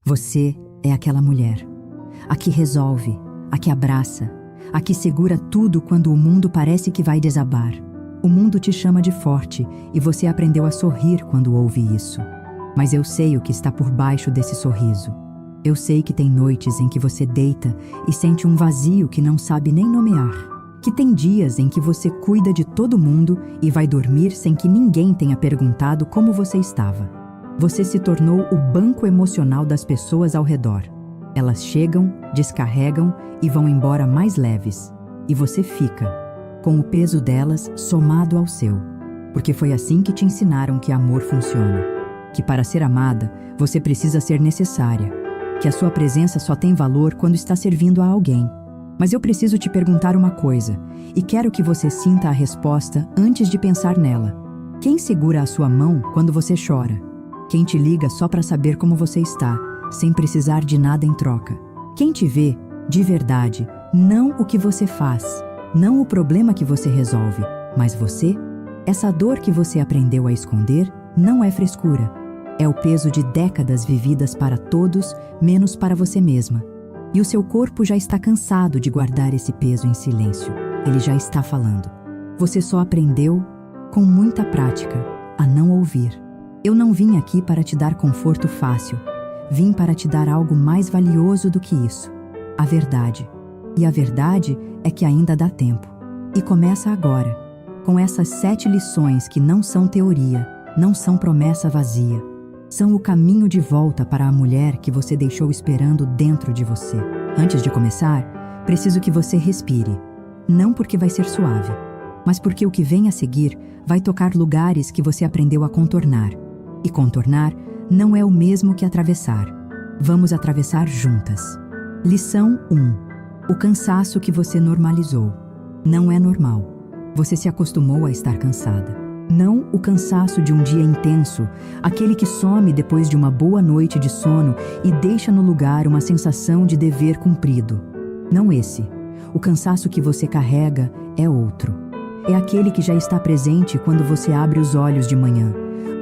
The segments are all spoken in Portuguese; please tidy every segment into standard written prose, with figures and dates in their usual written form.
Você é aquela mulher, a que resolve, a que abraça, a que segura tudo quando o mundo parece que vai desabar. O mundo te chama de forte e você aprendeu a sorrir quando ouve isso. Mas eu sei o que está por baixo desse sorriso. Eu sei que tem noites em que você deita e sente um vazio que não sabe nem nomear. Que tem dias em que você cuida de todo mundo e vai dormir sem que ninguém tenha perguntado como você estava. Você se tornou o banco emocional das pessoas ao redor. Elas chegam, descarregam e vão embora mais leves. E você fica, com o peso delas somado ao seu. Porque foi assim que te ensinaram que amor funciona. Que para ser amada, você precisa ser necessária. Que a sua presença só tem valor quando está servindo a alguém. Mas eu preciso te perguntar uma coisa, e quero que você sinta a resposta antes de pensar nela. Quem segura a sua mão quando você chora? Quem te liga só para saber como você está, sem precisar de nada em troca? Quem te vê, de verdade, não o que você faz, não o problema que você resolve, mas você? Essa dor que você aprendeu a esconder não é frescura. É o peso de décadas vividas para todos, menos para você mesma. E o seu corpo já está cansado de guardar esse peso em silêncio. Ele já está falando. Você só aprendeu, com muita prática, a não ouvir. Eu não vim aqui para te dar conforto fácil. Vim para te dar algo mais valioso do que isso. A verdade. E a verdade é que ainda dá tempo. E começa agora, com essas 7 lições que não são teoria, não são promessa vazia. São o caminho de volta para a mulher que você deixou esperando dentro de você. Antes de começar, preciso que você respire. Não porque vai ser suave, mas porque o que vem a seguir vai tocar lugares que você aprendeu a contornar. E contornar não é o mesmo que atravessar. Vamos atravessar juntas. Lição 1. O cansaço que você normalizou. Não é normal. Você se acostumou a estar cansada. Não o cansaço de um dia intenso, aquele que some depois de uma boa noite de sono e deixa no lugar uma sensação de dever cumprido. Não esse. O cansaço que você carrega é outro. É aquele que já está presente quando você abre os olhos de manhã,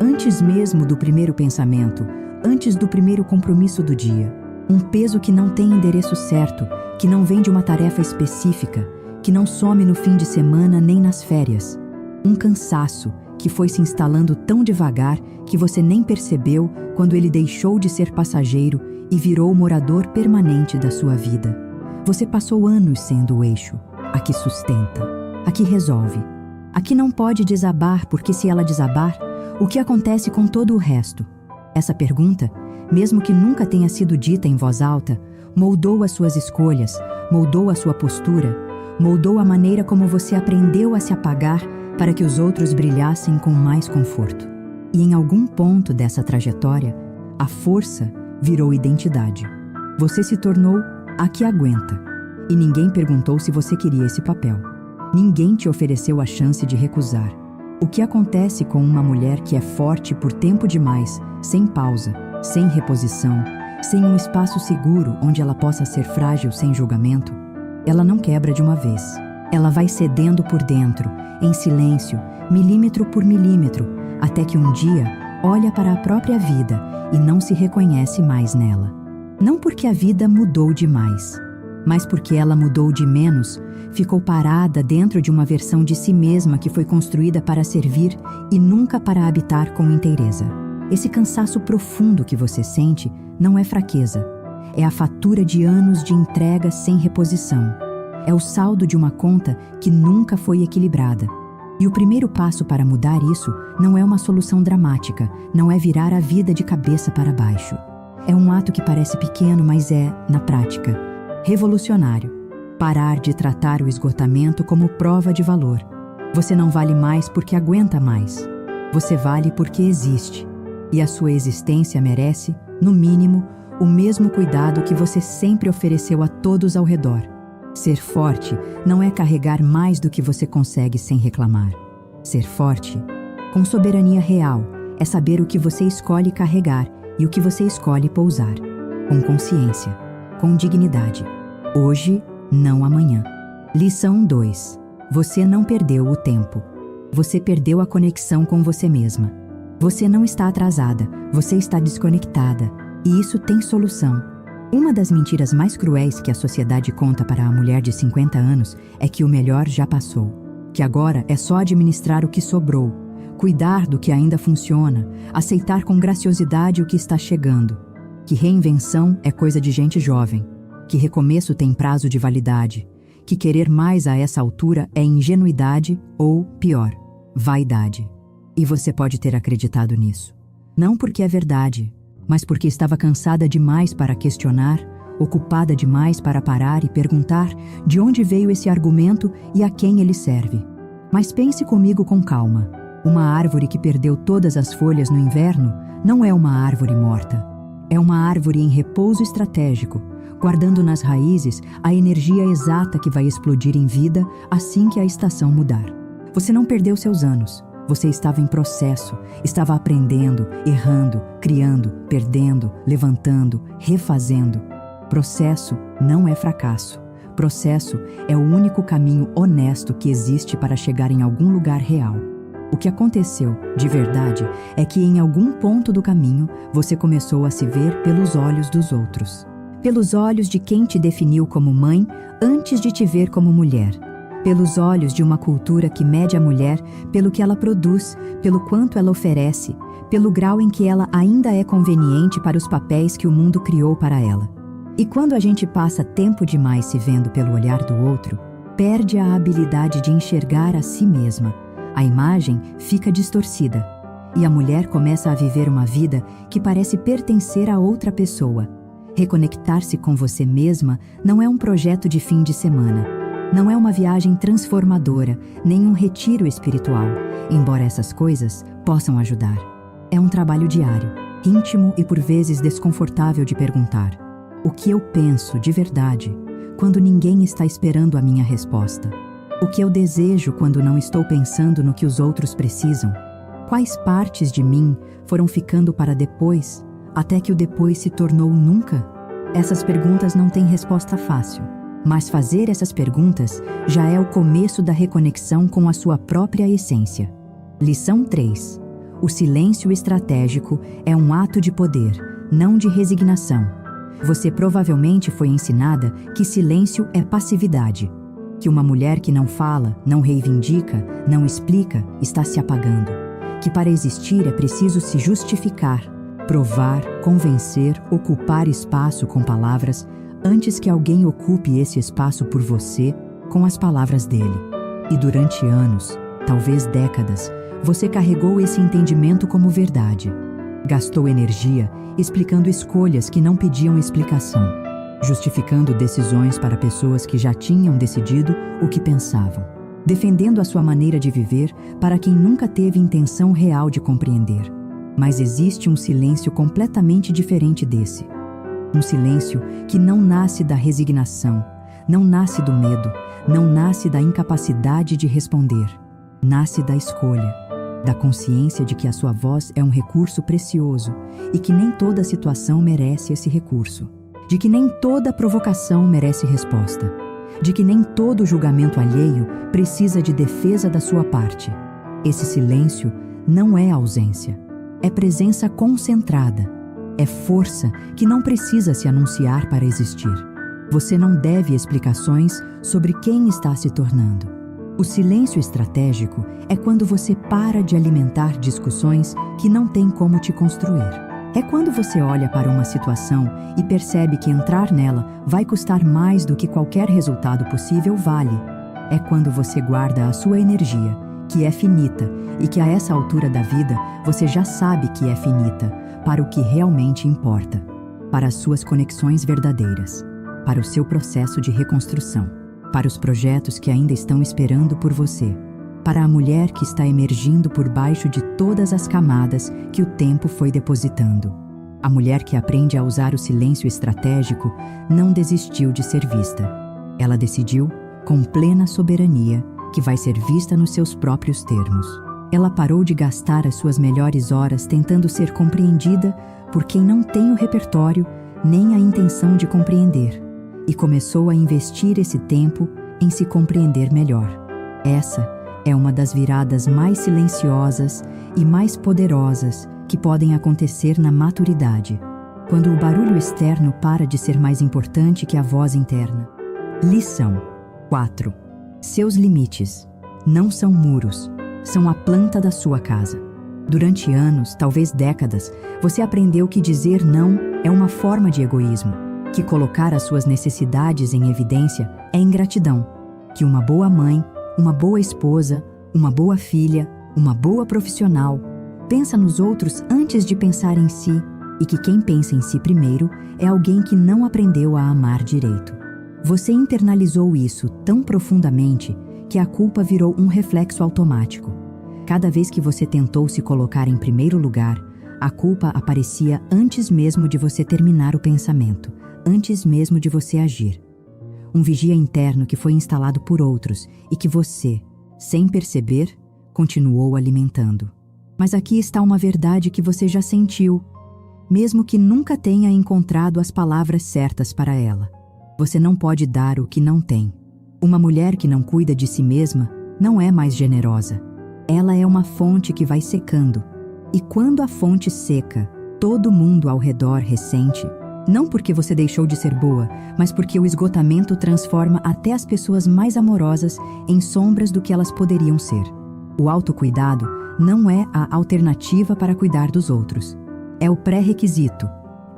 antes mesmo do primeiro pensamento, antes do primeiro compromisso do dia. Um peso que não tem endereço certo, que não vem de uma tarefa específica, que não some no fim de semana nem nas férias. Um cansaço que foi se instalando tão devagar que você nem percebeu quando ele deixou de ser passageiro e virou morador permanente da sua vida. Você passou anos sendo o eixo, a que sustenta, a que resolve, a que não pode desabar porque se ela desabar, o que acontece com todo o resto? Essa pergunta, mesmo que nunca tenha sido dita em voz alta, moldou as suas escolhas, moldou a sua postura, moldou a maneira como você aprendeu a se apagar para que os outros brilhassem com mais conforto. E em algum ponto dessa trajetória, a força virou identidade. Você se tornou a que aguenta. E ninguém perguntou se você queria esse papel. Ninguém te ofereceu a chance de recusar. O que acontece com uma mulher que é forte por tempo demais, sem pausa, sem reposição, sem um espaço seguro onde ela possa ser frágil sem julgamento? Ela não quebra de uma vez. Ela vai cedendo por dentro, em silêncio, milímetro por milímetro, até que um dia olha para a própria vida e não se reconhece mais nela. Não porque a vida mudou demais, mas porque ela mudou de menos, ficou parada dentro de uma versão de si mesma que foi construída para servir e nunca para habitar com inteireza. Esse cansaço profundo que você sente não é fraqueza, é a fatura de anos de entrega sem reposição. É o saldo de uma conta que nunca foi equilibrada. E o primeiro passo para mudar isso não é uma solução dramática, não é virar a vida de cabeça para baixo. É um ato que parece pequeno, mas é, na prática, revolucionário. Parar de tratar o esgotamento como prova de valor. Você não vale mais porque aguenta mais. Você vale porque existe. E a sua existência merece, no mínimo, o mesmo cuidado que você sempre ofereceu a todos ao redor. Ser forte não é carregar mais do que você consegue sem reclamar. Ser forte, com soberania real, é saber o que você escolhe carregar e o que você escolhe pousar. Com consciência, com dignidade. Hoje, não amanhã. Lição 2. Você não perdeu o tempo. Você perdeu a conexão com você mesma. Você não está atrasada, você está desconectada. E isso tem solução. Uma das mentiras mais cruéis que a sociedade conta para a mulher de 50 anos é que o melhor já passou, que agora é só administrar o que sobrou, cuidar do que ainda funciona, aceitar com graciosidade o que está chegando, que reinvenção é coisa de gente jovem, que recomeço tem prazo de validade, que querer mais a essa altura é ingenuidade ou, pior, vaidade. E você pode ter acreditado nisso. Não porque é verdade, mas porque estava cansada demais para questionar, ocupada demais para parar e perguntar de onde veio esse argumento e a quem ele serve. Mas pense comigo com calma. Uma árvore que perdeu todas as folhas no inverno não é uma árvore morta. É uma árvore em repouso estratégico, guardando nas raízes a energia exata que vai explodir em vida assim que a estação mudar. Você não perdeu seus anos. Você estava em processo, estava aprendendo, errando, criando, perdendo, levantando, refazendo. Processo não é fracasso. Processo é o único caminho honesto que existe para chegar em algum lugar real. O que aconteceu, de verdade, é que em algum ponto do caminho você começou a se ver pelos olhos dos outros. Pelos olhos de quem te definiu como mãe antes de te ver como mulher. Pelos olhos de uma cultura que mede a mulher pelo que ela produz, pelo quanto ela oferece, pelo grau em que ela ainda é conveniente para os papéis que o mundo criou para ela. E quando a gente passa tempo demais se vendo pelo olhar do outro, perde a habilidade de enxergar a si mesma. A imagem fica distorcida e a mulher começa a viver uma vida que parece pertencer a outra pessoa. Reconectar-se com você mesma não é um projeto de fim de semana. Não é uma viagem transformadora, nem um retiro espiritual, embora essas coisas possam ajudar. É um trabalho diário, íntimo e por vezes desconfortável de perguntar: o que eu penso de verdade quando ninguém está esperando a minha resposta? O que eu desejo quando não estou pensando no que os outros precisam? Quais partes de mim foram ficando para depois, até que o depois se tornou nunca? Essas perguntas não têm resposta fácil. Mas fazer essas perguntas já é o começo da reconexão com a sua própria essência. Lição 3. O silêncio estratégico é um ato de poder, não de resignação. Você provavelmente foi ensinada que silêncio é passividade, que uma mulher que não fala, não reivindica, não explica, está se apagando, que para existir é preciso se justificar, provar, convencer, ocupar espaço com palavras, antes que alguém ocupe esse espaço por você com as palavras dele. E durante anos, talvez décadas, você carregou esse entendimento como verdade. Gastou energia explicando escolhas que não pediam explicação, justificando decisões para pessoas que já tinham decidido o que pensavam, defendendo a sua maneira de viver para quem nunca teve intenção real de compreender. Mas existe um silêncio completamente diferente desse. Um silêncio que não nasce da resignação, não nasce do medo, não nasce da incapacidade de responder. Nasce da escolha, da consciência de que a sua voz é um recurso precioso e que nem toda situação merece esse recurso. De que nem toda provocação merece resposta. De que nem todo julgamento alheio precisa de defesa da sua parte. Esse silêncio não é ausência, é presença concentrada. É força que não precisa se anunciar para existir. Você não deve explicações sobre quem está se tornando. O silêncio estratégico é quando você para de alimentar discussões que não têm como te construir. É quando você olha para uma situação e percebe que entrar nela vai custar mais do que qualquer resultado possível vale. É quando você guarda a sua energia, que é finita, e que a essa altura da vida você já sabe que é finita, para o que realmente importa, para as suas conexões verdadeiras, para o seu processo de reconstrução, para os projetos que ainda estão esperando por você, para a mulher que está emergindo por baixo de todas as camadas que o tempo foi depositando. A mulher que aprende a usar o silêncio estratégico não desistiu de ser vista. Ela decidiu, com plena soberania, que vai ser vista nos seus próprios termos. Ela parou de gastar as suas melhores horas tentando ser compreendida por quem não tem o repertório nem a intenção de compreender, e começou a investir esse tempo em se compreender melhor. Essa é uma das viradas mais silenciosas e mais poderosas que podem acontecer na maturidade. quando o barulho externo para de ser mais importante que a voz interna. Lição 4. Seus limites não são muros, são a planta da sua casa. Durante anos, talvez décadas, você aprendeu que dizer não é uma forma de egoísmo, que colocar as suas necessidades em evidência é ingratidão, que uma boa mãe, uma boa esposa, uma boa filha, uma boa profissional, pensa nos outros antes de pensar em si, e que quem pensa em si primeiro é alguém que não aprendeu a amar direito. Você internalizou isso tão profundamente que a culpa virou um reflexo automático. Cada vez que você tentou se colocar em primeiro lugar, a culpa aparecia antes mesmo de você terminar o pensamento, antes mesmo de você agir. Um vigia interno que foi instalado por outros e que você, sem perceber, continuou alimentando. Mas aqui está uma verdade que você já sentiu, mesmo que nunca tenha encontrado as palavras certas para ela. Você não pode dar o que não tem. Uma mulher que não cuida de si mesma não é mais generosa. Ela é uma fonte que vai secando. E quando a fonte seca, todo mundo ao redor ressente, não porque você deixou de ser boa, mas porque o esgotamento transforma até as pessoas mais amorosas em sombras do que elas poderiam ser. O autocuidado não é a alternativa para cuidar dos outros. É o pré-requisito,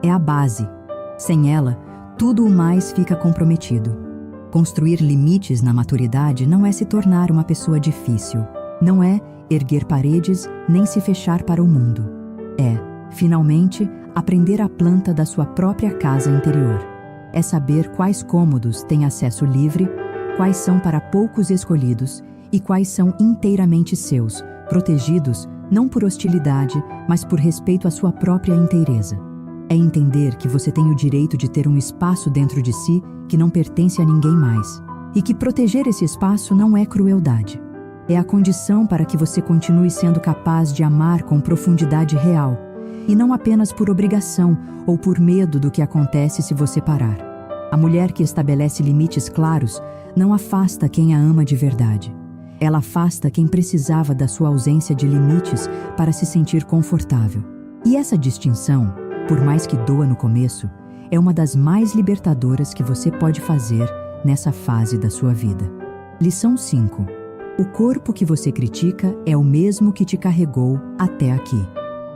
é a base. Sem ela, tudo o mais fica comprometido. Construir limites na maturidade não é se tornar uma pessoa difícil. Não é erguer paredes nem se fechar para o mundo. É, finalmente, aprender a planta da sua própria casa interior. É saber quais cômodos têm acesso livre, quais são para poucos escolhidos e quais são inteiramente seus, protegidos não por hostilidade, mas por respeito à sua própria inteireza. É entender que você tem o direito de ter um espaço dentro de si que não pertence a ninguém mais, e que proteger esse espaço não é crueldade. É a condição para que você continue sendo capaz de amar com profundidade real, e não apenas por obrigação ou por medo do que acontece se você parar. A mulher que estabelece limites claros não afasta quem a ama de verdade. Ela afasta quem precisava da sua ausência de limites para se sentir confortável. E essa distinção, por mais que doa no começo, é uma das mais libertadoras que você pode fazer nessa fase da sua vida. Lição 5. O corpo que você critica é o mesmo que te carregou até aqui.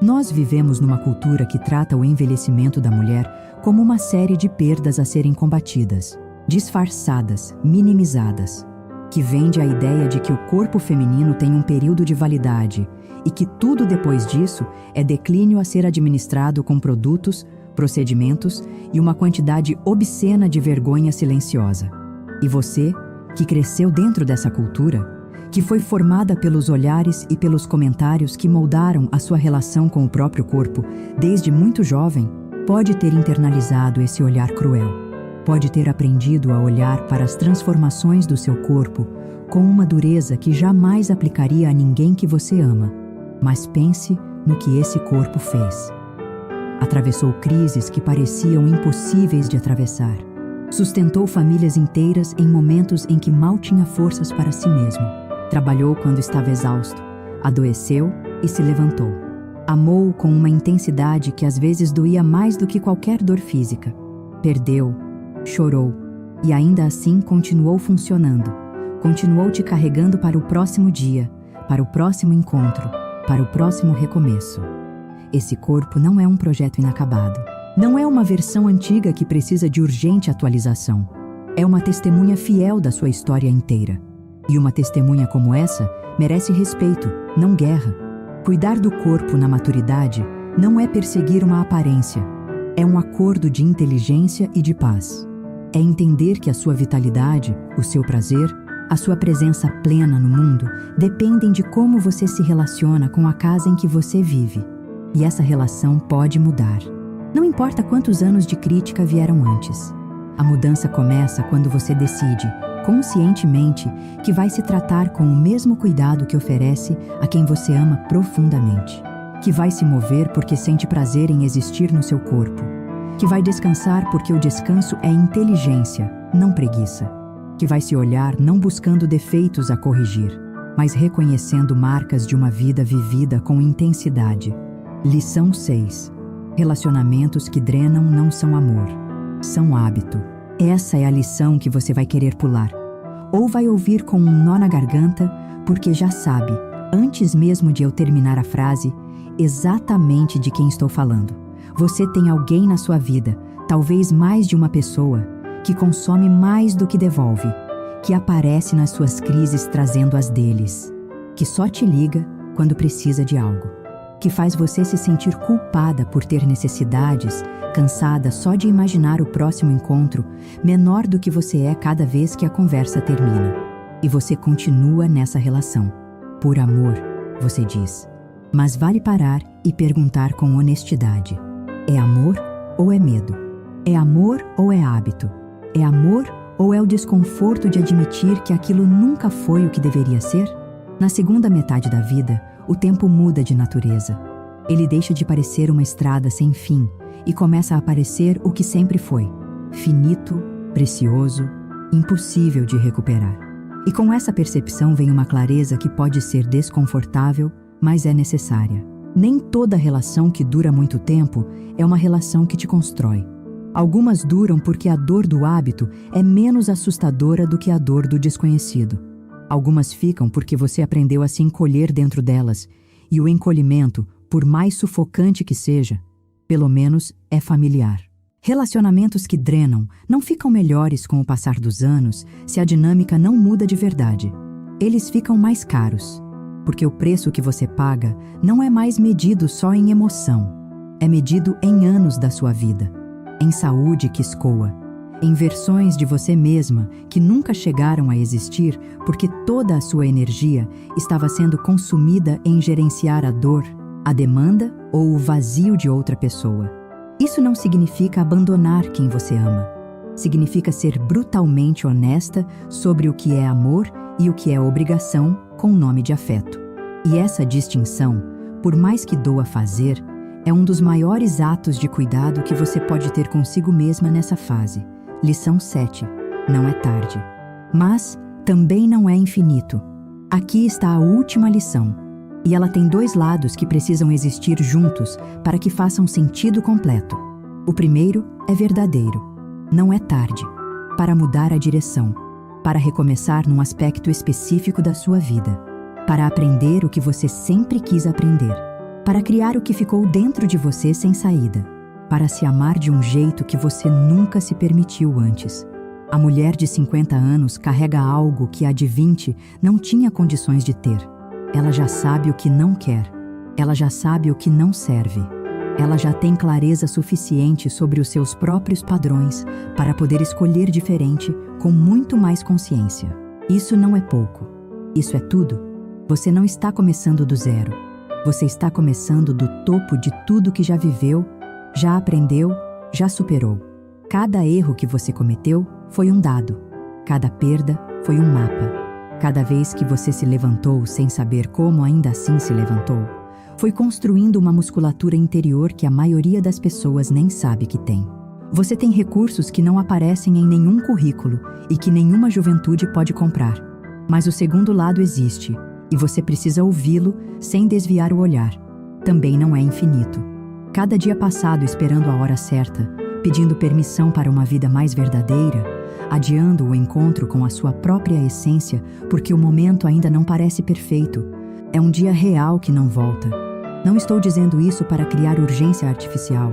Nós vivemos numa cultura que trata o envelhecimento da mulher como uma série de perdas a serem combatidas, disfarçadas, minimizadas, que vende a ideia de que o corpo feminino tem um período de validade e que tudo depois disso é declínio a ser administrado com produtos, procedimentos e uma quantidade obscena de vergonha silenciosa. E você, que cresceu dentro dessa cultura, que foi formada pelos olhares e pelos comentários que moldaram a sua relação com o próprio corpo desde muito jovem, pode ter internalizado esse olhar cruel. Pode ter aprendido a olhar para as transformações do seu corpo com uma dureza que jamais aplicaria a ninguém que você ama. Mas pense no que esse corpo fez. Atravessou crises que pareciam impossíveis de atravessar. Sustentou famílias inteiras em momentos em que mal tinha forças para si mesmo. Trabalhou quando estava exausto, adoeceu e se levantou. Amou com uma intensidade que às vezes doía mais do que qualquer dor física. Perdeu, chorou e ainda assim continuou funcionando. Continuou te carregando para o próximo dia, para o próximo encontro, para o próximo recomeço. Esse corpo não é um projeto inacabado. Não é uma versão antiga que precisa de urgente atualização. É uma testemunha fiel da sua história inteira. E uma testemunha como essa merece respeito, não guerra. Cuidar do corpo na maturidade não é perseguir uma aparência. É um acordo de inteligência e de paz. É entender que a sua vitalidade, o seu prazer, a sua presença plena no mundo dependem de como você se relaciona com a casa em que você vive. E essa relação pode mudar. Não importa quantos anos de crítica vieram antes. A mudança começa quando você decide, conscientemente, que vai se tratar com o mesmo cuidado que oferece a quem você ama profundamente. Que vai se mover porque sente prazer em existir no seu corpo. Que vai descansar porque o descanso é inteligência, não preguiça. Que vai se olhar não buscando defeitos a corrigir, mas reconhecendo marcas de uma vida vivida com intensidade. Lição 6. Relacionamentos que drenam não são amor, são hábito. Essa é a lição que você vai querer pular. Ou vai ouvir com um nó na garganta, porque já sabe, antes mesmo de eu terminar a frase, exatamente de quem estou falando. Você tem alguém na sua vida, talvez mais de uma pessoa, que consome mais do que devolve, que aparece nas suas crises trazendo as deles, que só te liga quando precisa de algo, que faz você se sentir culpada por ter necessidades, cansada só de imaginar o próximo encontro, menor do que você é cada vez que a conversa termina. E você continua nessa relação. Por amor, você diz. Mas vale parar e perguntar com honestidade. É amor ou é medo? É amor ou é hábito? É amor ou é o desconforto de admitir que aquilo nunca foi o que deveria ser? Na segunda metade da vida, o tempo muda de natureza. Ele deixa de parecer uma estrada sem fim e começa a parecer o que sempre foi: finito, precioso, impossível de recuperar. E com essa percepção vem uma clareza que pode ser desconfortável, mas é necessária. Nem toda relação que dura muito tempo é uma relação que te constrói. Algumas duram porque a dor do hábito é menos assustadora do que a dor do desconhecido. Algumas ficam porque você aprendeu a se encolher dentro delas, e o encolhimento, por mais sufocante que seja, pelo menos é familiar. Relacionamentos que drenam não ficam melhores com o passar dos anos se a dinâmica não muda de verdade. Eles ficam mais caros, porque o preço que você paga não é mais medido só em emoção, é medido em anos da sua vida, em saúde que escoa, em versões de você mesma que nunca chegaram a existir porque toda a sua energia estava sendo consumida em gerenciar a dor, a demanda ou o vazio de outra pessoa. Isso não significa abandonar quem você ama. Significa ser brutalmente honesta sobre o que é amor e o que é obrigação com o nome de afeto. E essa distinção, por mais que doa fazer, é um dos maiores atos de cuidado que você pode ter consigo mesma nessa fase. Lição 7. Não é tarde. Mas também não é infinito. Aqui está a última lição. E ela tem dois lados que precisam existir juntos para que façam sentido completo. O primeiro é verdadeiro. Não é tarde. Para mudar a direção. Para recomeçar num aspecto específico da sua vida. Para aprender o que você sempre quis aprender. Para criar o que ficou dentro de você sem saída. Para se amar de um jeito que você nunca se permitiu antes. A mulher de 50 anos carrega algo que a de 20 não tinha condições de ter. Ela já sabe o que não quer. Ela já sabe o que não serve. Ela já tem clareza suficiente sobre os seus próprios padrões para poder escolher diferente com muito mais consciência. Isso não é pouco. Isso é tudo. Você não está começando do zero. Você está começando do topo de tudo que já viveu, já aprendeu, já superou. Cada erro que você cometeu foi um dado. Cada perda foi um mapa. Cada vez que você se levantou sem saber como ainda assim se levantou, foi construindo uma musculatura interior que a maioria das pessoas nem sabe que tem. Você tem recursos que não aparecem em nenhum currículo e que nenhuma juventude pode comprar. Mas o segundo lado existe, e você precisa ouvi-lo sem desviar o olhar. Também não é infinito. Cada dia passado esperando a hora certa, pedindo permissão para uma vida mais verdadeira, adiando o encontro com a sua própria essência porque o momento ainda não parece perfeito, é um dia real que não volta. Não estou dizendo isso para criar urgência artificial.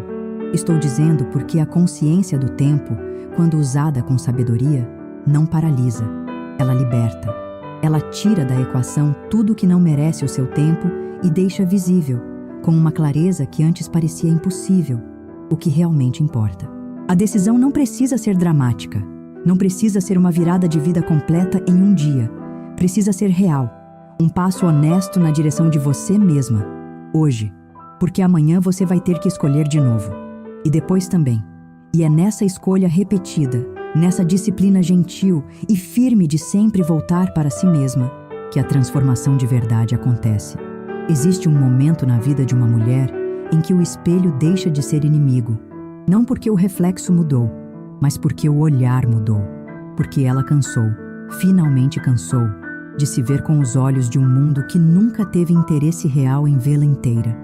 Estou dizendo porque a consciência do tempo, quando usada com sabedoria, não paralisa. Ela liberta. Ela tira da equação tudo que não merece o seu tempo e deixa visível, com uma clareza que antes parecia impossível, o que realmente importa. A decisão não precisa ser dramática. Não precisa ser uma virada de vida completa em um dia. Precisa ser real. Um passo honesto na direção de você mesma, hoje. Porque amanhã você vai ter que escolher de novo. E depois também. E é nessa escolha repetida, nessa disciplina gentil e firme de sempre voltar para si mesma, que a transformação de verdade acontece. Existe um momento na vida de uma mulher em que o espelho deixa de ser inimigo. Não porque o reflexo mudou, mas porque o olhar mudou. Porque ela cansou, finalmente cansou, de se ver com os olhos de um mundo que nunca teve interesse real em vê-la inteira.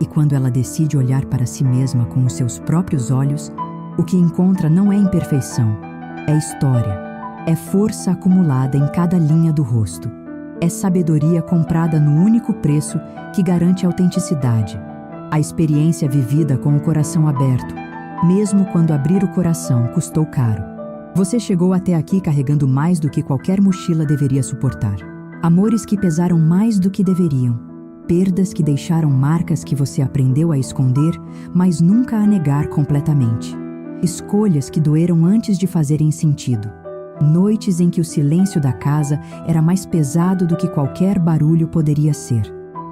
E quando ela decide olhar para si mesma com os seus próprios olhos, o que encontra não é imperfeição, é história, é força acumulada em cada linha do rosto, é sabedoria comprada no único preço que garante autenticidade, a experiência vivida com o coração aberto, mesmo quando abrir o coração custou caro. Você chegou até aqui carregando mais do que qualquer mochila deveria suportar. Amores que pesaram mais do que deveriam. Perdas que deixaram marcas que você aprendeu a esconder, mas nunca a negar completamente. Escolhas que doeram antes de fazerem sentido. Noites em que o silêncio da casa era mais pesado do que qualquer barulho poderia ser.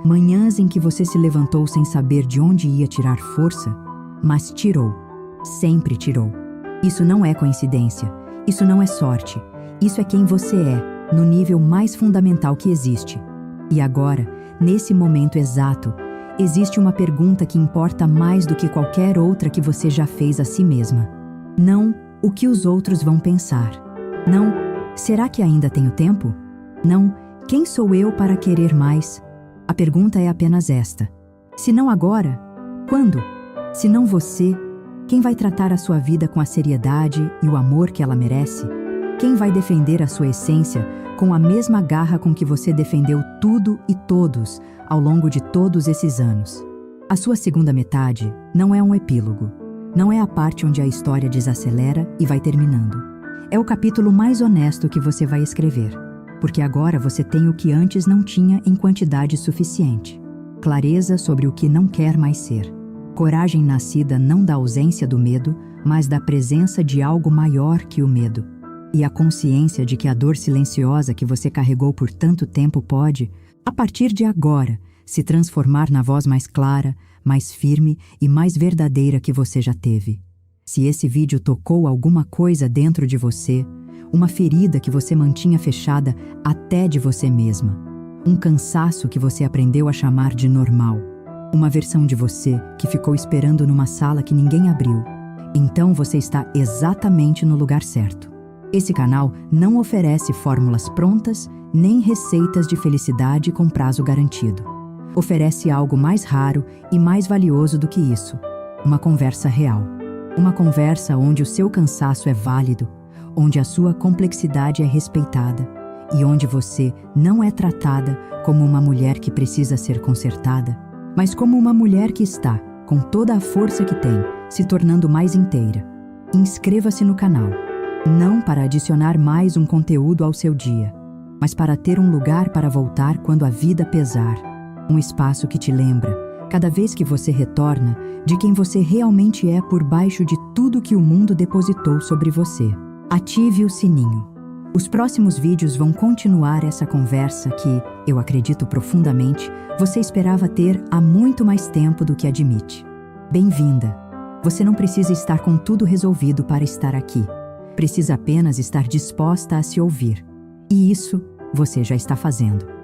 Manhãs em que você se levantou sem saber de onde ia tirar força, mas tirou. Sempre tirou. Isso não é coincidência. Isso não é sorte. Isso é quem você é, no nível mais fundamental que existe. E agora, nesse momento exato, existe uma pergunta que importa mais do que qualquer outra que você já fez a si mesma. Não o que os outros vão pensar. Não, será que ainda tenho tempo? Não, quem sou eu para querer mais? A pergunta é apenas esta. Se não agora, quando? Se não você, quem vai tratar a sua vida com a seriedade e o amor que ela merece? Quem vai defender a sua essência com a mesma garra com que você defendeu tudo e todos ao longo de todos esses anos? A sua segunda metade não é um epílogo. Não é a parte onde a história desacelera e vai terminando. É o capítulo mais honesto que você vai escrever, porque agora você tem o que antes não tinha em quantidade suficiente. Clareza sobre o que não quer mais ser. Coragem nascida não da ausência do medo, mas da presença de algo maior que o medo. E a consciência de que a dor silenciosa que você carregou por tanto tempo pode, a partir de agora, se transformar na voz mais clara, mais firme e mais verdadeira que você já teve. Se esse vídeo tocou alguma coisa dentro de você, uma ferida que você mantinha fechada até de você mesma, um cansaço que você aprendeu a chamar de normal, uma versão de você que ficou esperando numa sala que ninguém abriu, então você está exatamente no lugar certo. Esse canal não oferece fórmulas prontas nem receitas de felicidade com prazo garantido. Oferece algo mais raro e mais valioso do que isso, uma conversa real. Uma conversa onde o seu cansaço é válido, onde a sua complexidade é respeitada e onde você não é tratada como uma mulher que precisa ser consertada, mas como uma mulher que está, com toda a força que tem, se tornando mais inteira. Inscreva-se no canal, não para adicionar mais um conteúdo ao seu dia, mas para ter um lugar para voltar quando a vida pesar, um espaço que te lembra, cada vez que você retorna, de quem você realmente é por baixo de tudo que o mundo depositou sobre você. Ative o sininho. Os próximos vídeos vão continuar essa conversa que, eu acredito profundamente, você esperava ter há muito mais tempo do que admite. Bem-vinda! Você não precisa estar com tudo resolvido para estar aqui. Precisa apenas estar disposta a se ouvir. E isso você já está fazendo.